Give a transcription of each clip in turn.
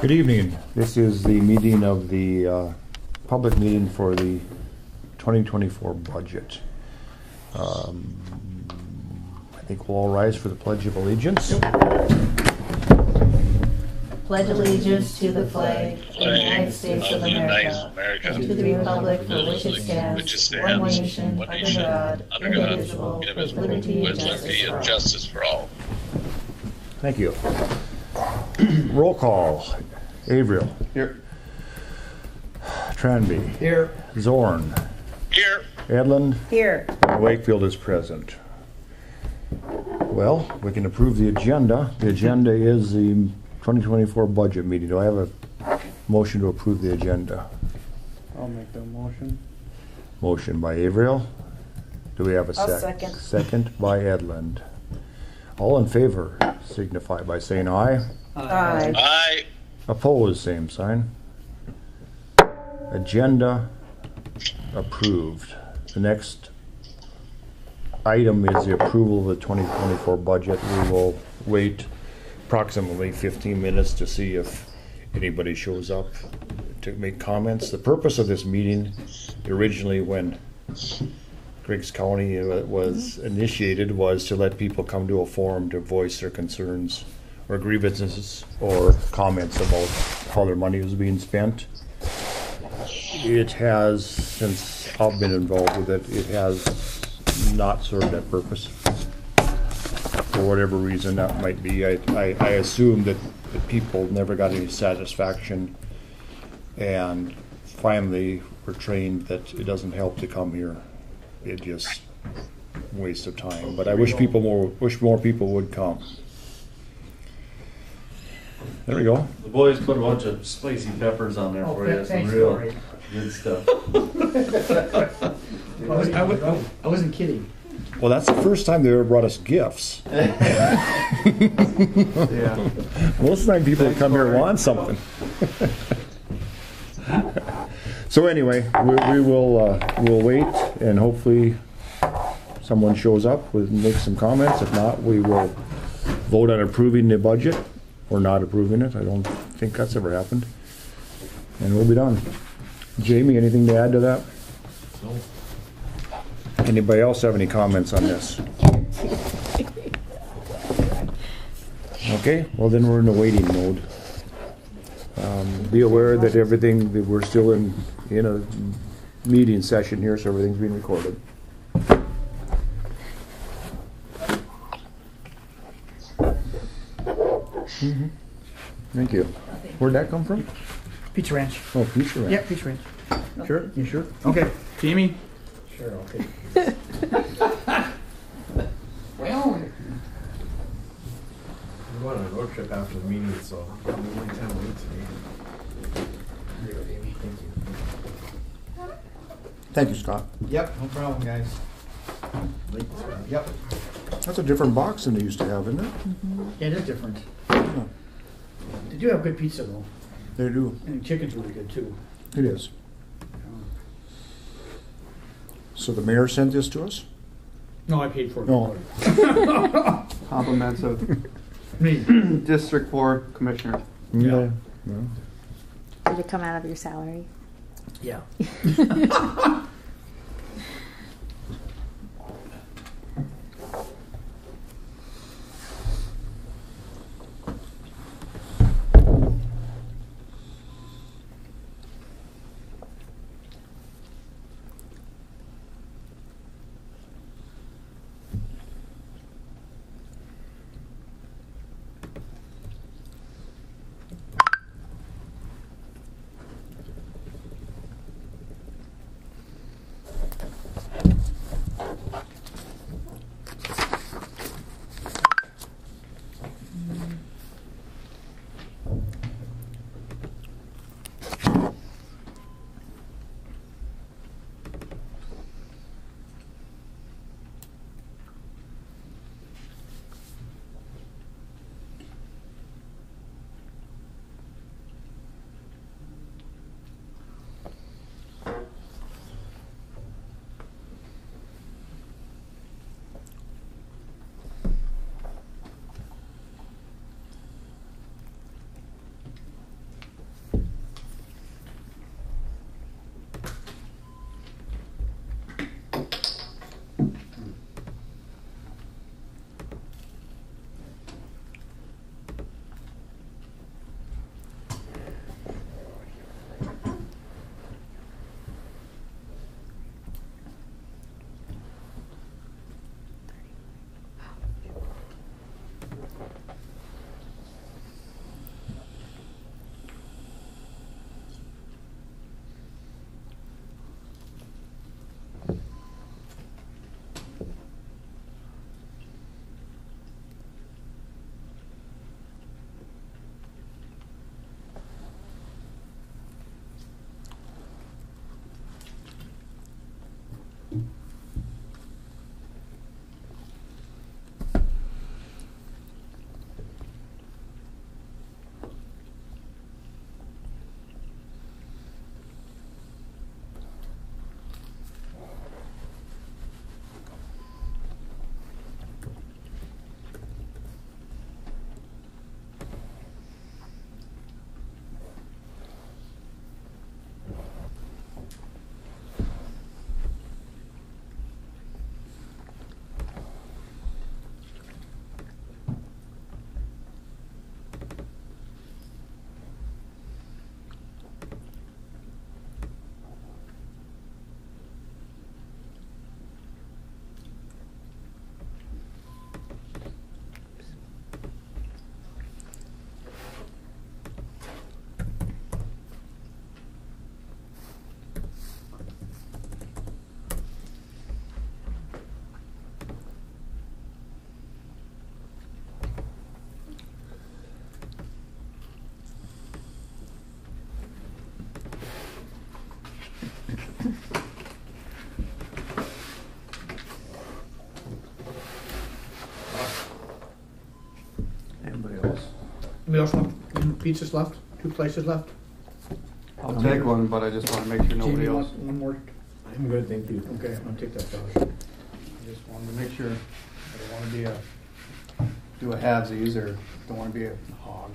Good evening. This is the meeting of the public meeting for the 2024 budget. I think we'll all rise for the Pledge of Allegiance. Pledge allegiance to the flag of the United States of America, and to the republic for which it stands, one nation, under God, indivisible, with liberty and justice for all. Thank you. Roll call. Averill. Here. Tranby. Here. Zorn. Here. Edlund. Here. Wakefield is present. Well, we can approve the agenda. The agenda is the 2024 budget meeting. Do I have a motion to approve the agenda? I'll make the motion. Motion by Averill. Do we have a I'll second. Second by Edlund. All in favor signify by saying aye. Aye. Aye. Opposed, same sign. Agenda approved. The next item is the approval of the 2024 budget. We will wait approximately 15 minutes to see if anybody shows up to make comments. The purpose of this meeting, originally when Griggs County was initiated, was to let people come to a forum to voice their concerns or grievances or comments about how their money was being spent. It has, since I've been involved with it, it has not served that purpose. For whatever reason that might be. I assume that the people never got any satisfaction and finally were trained that it doesn't help to come here. It just waste of time. But I wish more people would come. There we go. The boys put a bunch of spicy peppers on there for you. Some real good stuff. I wasn't kidding. Well, that's the first time they ever brought us gifts. Yeah. Most of the time people that come here want something. So anyway, we'll wait and hopefully someone shows up with make some comments. If not, we will vote on approving the budget or not approving it. I don't think that's ever happened. And we'll be done. Jamie, anything to add to that? No. Anybody else have any comments on this? Okay, well then we're in the waiting mode. Be aware that we're still in a meeting session here, so everything's being recorded. Mm-hmm. Thank you. Where'd that come from? Pizza Ranch. Oh, Pizza Ranch. Yeah, Pizza Ranch. Sure? You sure? Okay. Jamie? Sure, okay. Well, we're going on a road trip after the meeting, so I'm only 10 weeks today. Thank you, Scott. Yep, no problem, guys. Yep. That's a different box than they used to have, isn't it? Yeah, it is different. Yeah, They do have good pizza, though. they do. And the chicken's really good, too. It is. So the mayor sent this to us? No, I paid for it. No. Compliments of Me. District 4 Commissioner. Yeah. Did it come out of your salary? Yeah. Somebody else want pizzas left? 2 places left? I'll take one, but I just want to make sure nobody Jamie, you else. want one more? I'm good, thank you. Okay, I'm gonna take that, Josh. I just wanted to make sure. I don't want to be Do a halvesies or don't want to be a hog.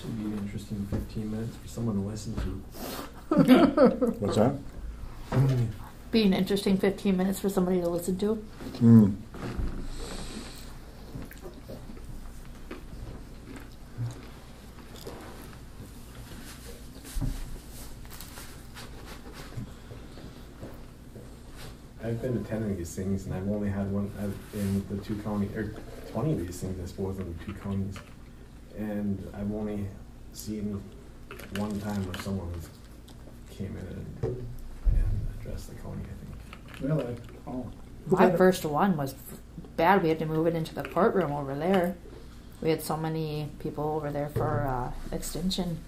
Should be an interesting 15 minutes for someone to listen to. What's that? Be an interesting 15 minutes for somebody to listen to. Mm. I've been attending these things, and I've only had one in the 2 counties, or 20 of these things, I suppose, in the 2 counties. And I've only seen one time where someone came in and addressed the county, I think. Really? Oh. My first one was bad. We had to move it into the courtroom over there. We had so many people over there for extension.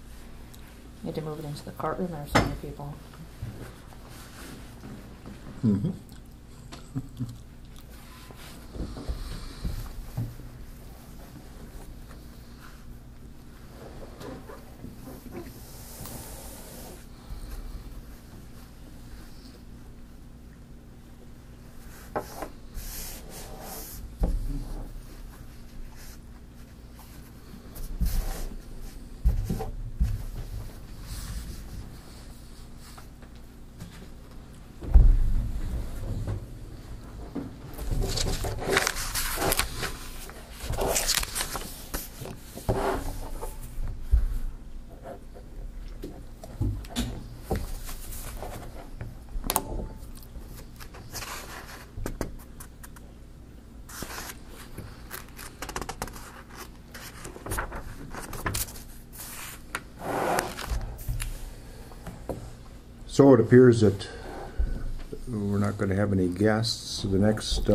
We had to move it into the courtroom. There were so many people. Mm-hmm. So it appears that we're not going to have any guests. So the next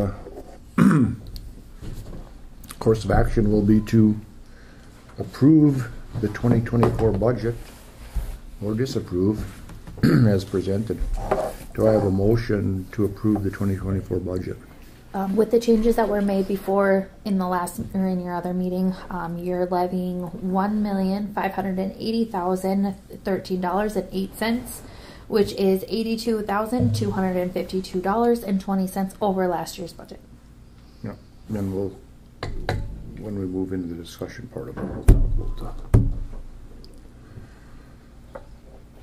course of action will be to approve the 2024 budget or disapprove as presented. Do I have a motion to approve the 2024 budget? With the changes that were made before in the last or in your other meeting, you're levying $1,580,013.08, which is $82,252.20 over last year's budget. Yeah. Then we'll, when we move into the discussion part of it, we'll talk about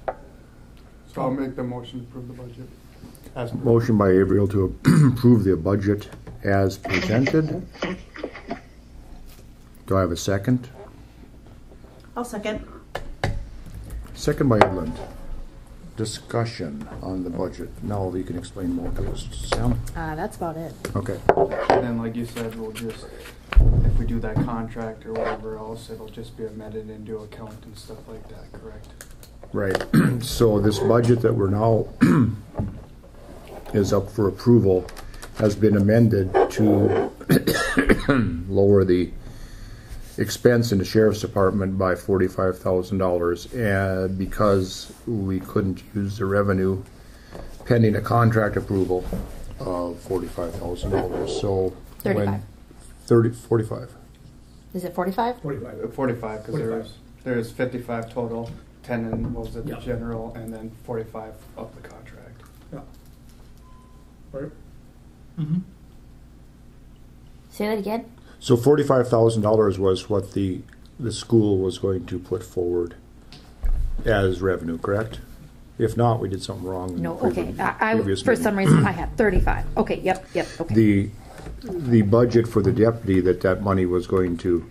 that. So I'll make the motion to approve the budget. As Motion by Averill to approve the budget as presented. Do I have a second? I'll second. Second by Edlund. Discussion on the budget. Now you can explain more to us, Sam. That's about it. Okay. And then, like you said, we'll just, if we do that contract or whatever else, it'll just be amended into account and stuff like that, correct? Right. So this budget that we're now is up for approval has been amended to lower the expense in the sheriff's department by $45,000, and because we couldn't use the revenue pending a contract approval of $45,000. So 35. 45. Is it 45? 45. 45, because there's 55 total, 10 in, what was it, the Yeah. general, and then 45 of the contract. Yeah. Right. Say that again. So $45,000 was what the school was going to put forward as revenue, correct? If not, we did something wrong. in No, the okay. I previous for meeting. some reason I had 35. Okay, yep, okay. The budget for the deputy that money was going to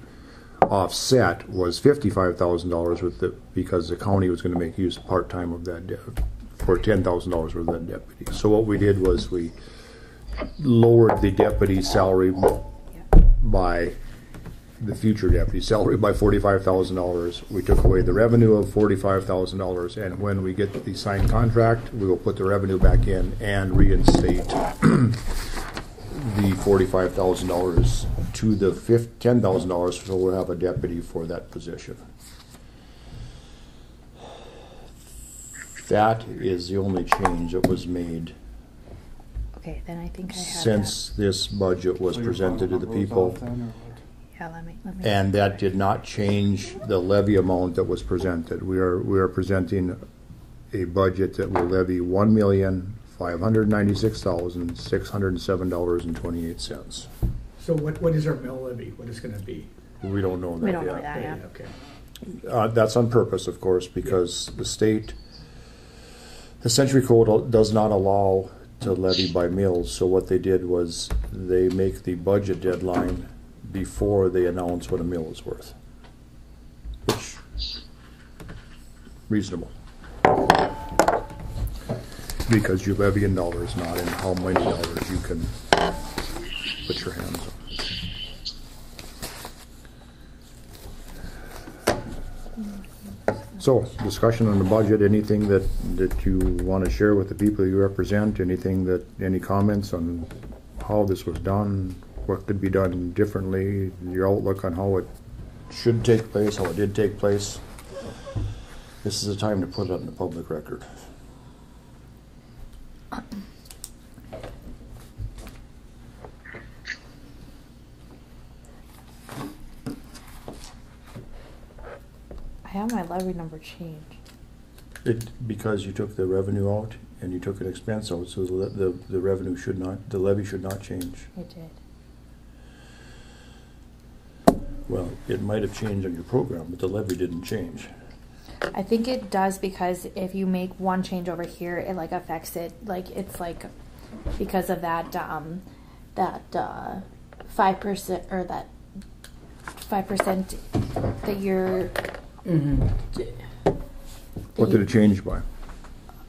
offset was $55,000 because the county was going to make use part-time of that for $10,000 worth of that deputy. So what we did was we lowered the deputy's salary by the future deputy salary by $45,000. We took away the revenue of $45,000, and when we get the signed contract, we will put the revenue back in and reinstate the $45,000 to the $10,000, so we'll have a deputy for that position. That is the only change that was made Okay, then I think I had since this budget was So you're presented to the following people. rules off then, or what? that. Yeah, let me. And that did not change the levy amount that was presented. We are presenting a budget that will levy $1,596,607.28. So what is our mill levy? What is going to be? We don't know that We don't know yet. that. Yeah. Okay. That's on purpose, of course, because the state The Century Code does not allow to levy by mills, so what they did was they make the budget deadline before they announce what a mill is worth. Which, reasonable. Because you levy in dollars, not in how many dollars you can put your hands on. So, discussion on the budget, anything that you want to share with the people you represent, any comments on how this was done, what could be done differently, your outlook on how it should take place, how it did take place. This is the time to put it on the public record. I have my levy number changed. Because you took the revenue out and you took an expense out, so the revenue should not, the levy should not change. It did. Well, it might have changed on your program, but the levy didn't change. I think it does because if you make one change over here, it like affects it. Like it's like because of that 5% or that 5% that you're. What did it change by?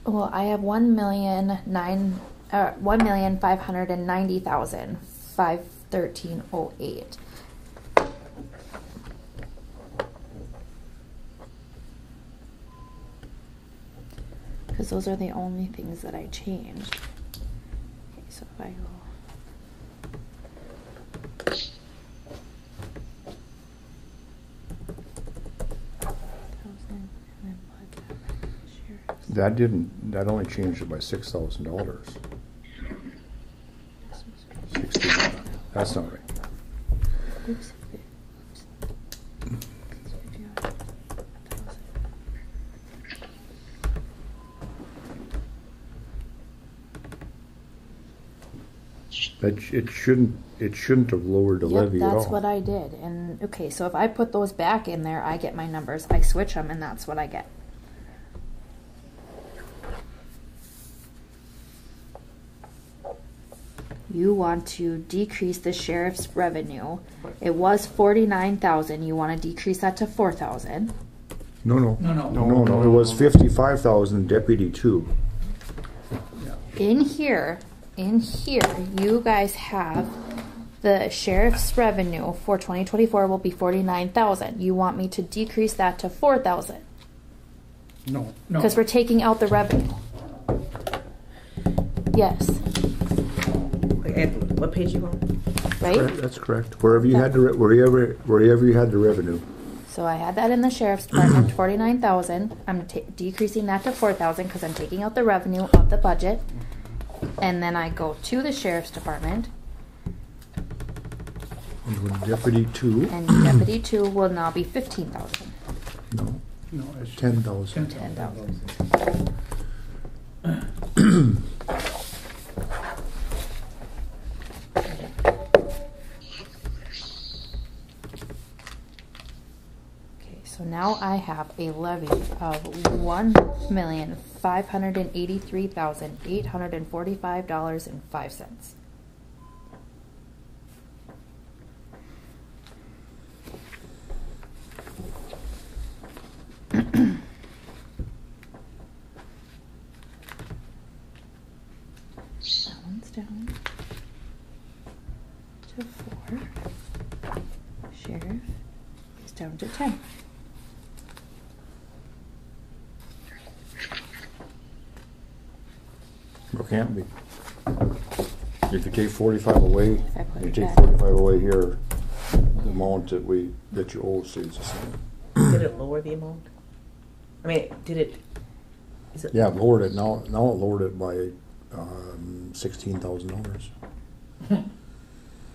Well, I have 1,590,513.08. Because those are the only things that I changed. Okay, so if I go. That only changed it by $6,000. 60. That's not right. Oops. It shouldn't have lowered the levy at all. That's what I did. And okay, so if I put those back in there, I get my numbers. I switch them, and that's what I get. You want to decrease the sheriff's revenue. It was 49,000. You want to decrease that to 4,000. No. It was 55,000 deputy 2. In here, you guys have the sheriff's revenue for 2024 will be 49,000. You want me to decrease that to 4,000? No. Because we're taking out the revenue. Yes. What page you on? Right? That's correct. Wherever you had the revenue. So I had that in the sheriff's department, 49,000. I'm decreasing that to 4,000 because I'm taking out the revenue of the budget. And then I go to the sheriff's department. And with deputy 2. And deputy 2 will now be 15,000. No, it's 10,000. 10,000. So now I have a levy of $1,583,845.05. That one's down to 4. Sheriff is down to 10. It can't be. If you take 45 away, you take back. 45 away here, the amount that you owe stays the same. Did it lower the amount? I mean, did it? Is it? Yeah, it lowered it. Now it lowered it by $16,000.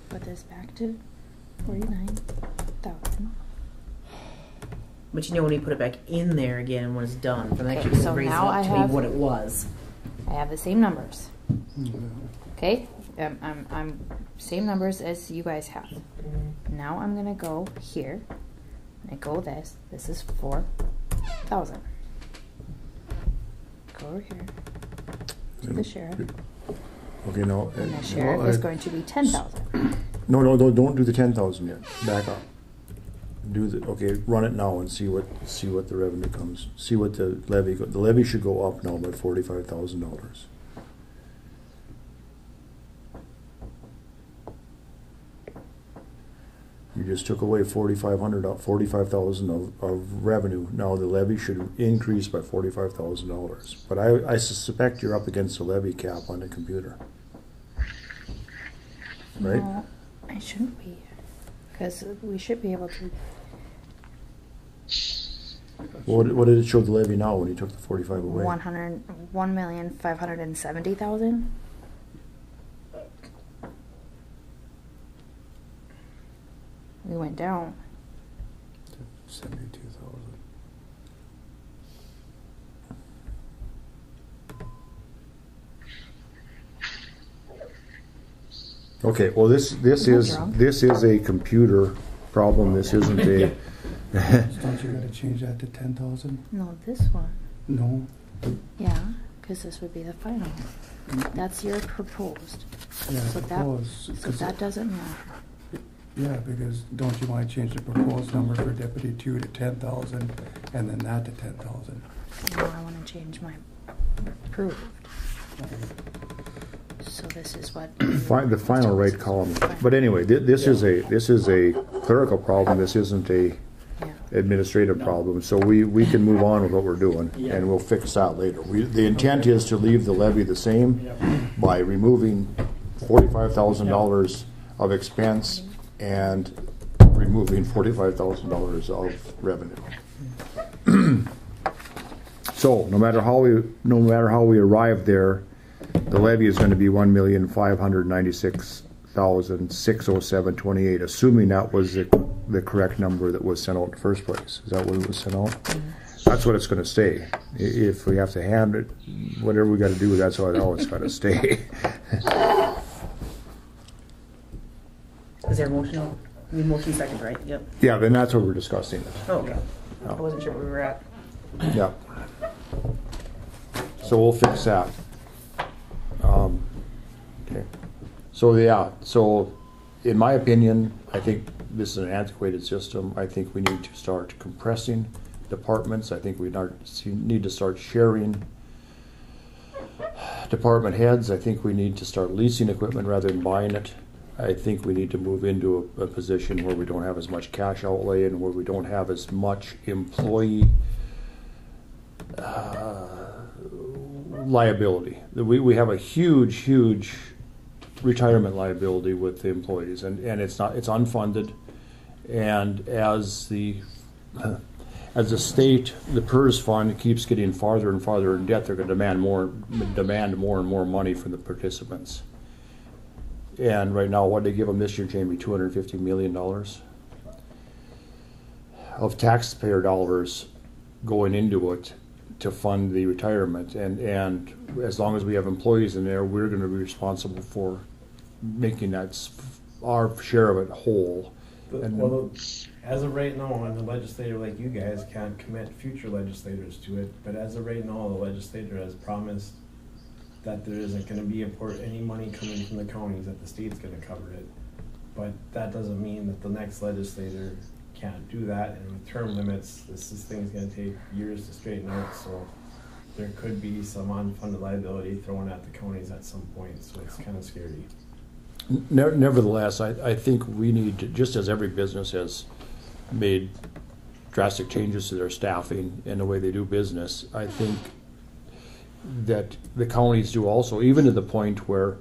Put this back to 49,000. But you know when you put it back in there again when it's done, then that Okay, just so raises now up I to have- be what it was. I have the same numbers. Okay, I'm same numbers as you guys have. Now I'm gonna go here. And I go this. This is 4,000. Go over here to the sheriff. Okay, no. And the sheriff is going to be 10,000. No, don't do the 10,000 yet. Back up. Okay, run it now and see what the revenue comes. See what the levy should go up now by $45,000. You just took away 45,000 of revenue. Now the levy should increase by $45,000. But I suspect you're up against a levy cap on the computer. Right? No, I shouldn't be. Because we should be able to. What did it show the levy now when you took the 45 away? 1,570,000. We went down. 72,000. Okay, well this is a computer problem. This isn't a. Don't you gotta change that to 10,000? No, this one. No. Yeah, because this would be the final. That's your proposed. Yeah, So that doesn't matter. Yeah, because don't you want to change the proposed number for Deputy 2 to 10,000 and then that to 10,000? No, I want to change my approved. So this is what. The final right column. But anyway, this is a clerical problem. This isn't a administrative problem. So we can move on with what we're doing, and we'll fix that later. The intent is to leave the levy the same by removing $45,000 of expense and removing $45,000 of revenue. So no matter how we arrive there, the levy is going to be $1,596,607.28, assuming that was the correct number that was sent out in the first place. Is that what it was sent out? That's what it's going to stay. If we have to hand it, whatever we got to do, that's how it's got to stay. Is there a motion? Motion second, right? Yep. Yeah, then that's what we're discussing. Oh, okay. I wasn't sure where we were at. Yeah. So we'll fix that. Okay. So in my opinion, I think this is an antiquated system. I think we need to start compressing departments. I think we need to start sharing department heads. I think we need to start leasing equipment rather than buying it. I think we need to move into a position where we don't have as much cash outlay and where we don't have as much employee liability. We have a huge retirement liability with the employees, and it's unfunded. And as the state, the PERS fund keeps getting farther and farther in debt, they're going to demand more and more money from the participants. And right now, what they give them this year, Jamie, $250 million of taxpayer dollars going into it to fund the retirement. And as long as we have employees in there, we're going to be responsible for making our share of it whole. Well, as of right now, and the legislator like you guys can't commit future legislators to it, but as of right now, the legislator has promised that there isn't going to be any money coming from the counties, that the state's going to cover it. But that doesn't mean that the next legislator can't do that. And with term limits, this thing's going to take years to straighten out. So there could be some unfunded liability thrown at the counties at some point. So it's kind of scary. Nevertheless, I think we need to, just as every business has made drastic changes to their staffing and the way they do business, I think that the counties do also, even to the point where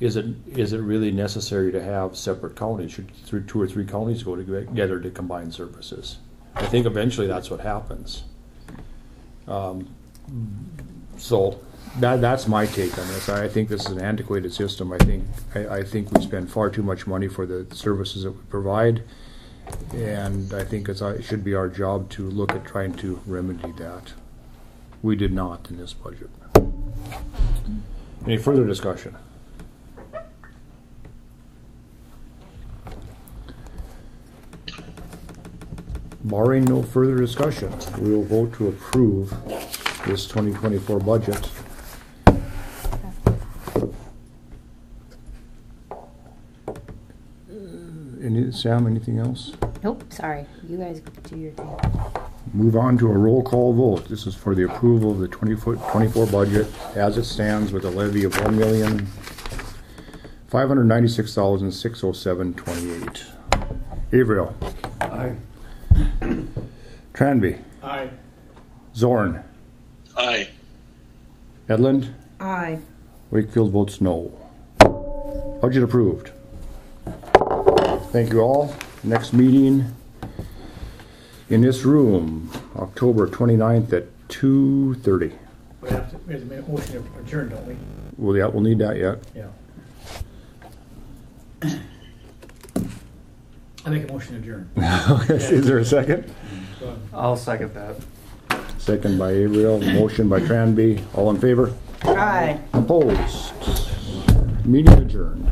is it really necessary to have separate counties? Should 2 or 3 counties go together to combine services? I think eventually that's what happens. So that's my take on this. I think this is an antiquated system. I think we spend far too much money for the services that we provide, and I think it should be our job to look at trying to remedy that. We did not in this budget. Any further discussion? Barring no further discussion, we will vote to approve this 2024 budget. Sam, anything else? Nope, sorry. You guys do your thing. Move on to a roll call vote. This is for the approval of the 24 budget as it stands with a levy of $1,596,607.28. Averill. Aye. Tranby. Aye. Zorn. Aye. Edlund. Aye. Wakefield votes no. Budget approved. Thank you all. Next meeting in this room, October 29th at 2:30. We have to make a motion to adjourn, don't we? Well, yeah, we'll need that yet. Yeah. I make a motion to adjourn. Is there a second? I'll second that. Second by Averill, motion by Tranby. All in favor? Aye. Opposed? Meeting adjourned.